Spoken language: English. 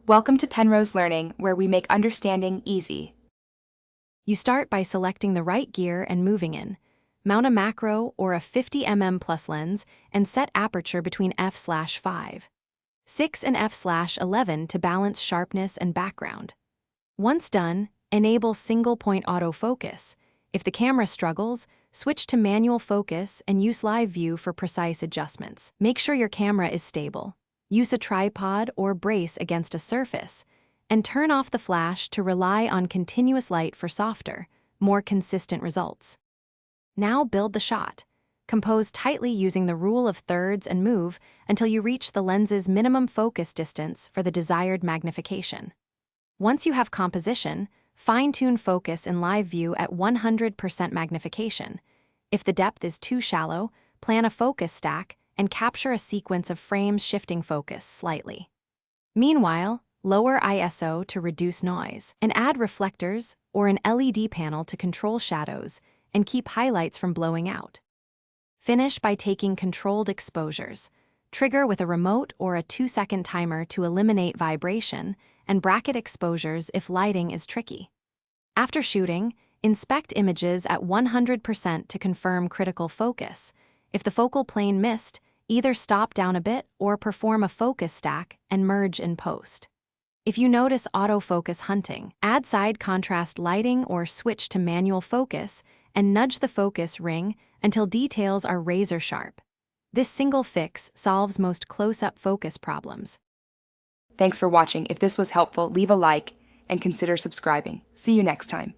Welcome to Penrose Learning, where we make understanding easy. You start by selecting the right gear and moving in. Mount a macro or a 50mm plus lens and set aperture between f/5, 6 and f/11 to balance sharpness and background. Once done, enable single-point autofocus. If the camera struggles, switch to manual focus and use live view for precise adjustments. Make sure your camera is stable. Use a tripod or brace against a surface, and turn off the flash to rely on continuous light for softer, more consistent results. Now build the shot. Compose tightly using the rule of thirds and move until you reach the lens's minimum focus distance for the desired magnification. Once you have composition, fine-tune focus in live view at 100% magnification. If the depth is too shallow, plan a focus stack and capture a sequence of frames shifting focus slightly. Meanwhile, lower ISO to reduce noise, and add reflectors or an LED panel to control shadows and keep highlights from blowing out. Finish by taking controlled exposures. Trigger with a remote or a 2-second timer to eliminate vibration, and bracket exposures if lighting is tricky. After shooting, inspect images at 100% to confirm critical focus. If the focal plane missed, either stop down a bit or perform a focus stack and merge in post. If you notice autofocus hunting, add side contrast lighting or switch to manual focus and nudge the focus ring until details are razor sharp. This single fix solves most close-up focus problems. Thanks for watching. If this was helpful, leave a like and consider subscribing. See you next time.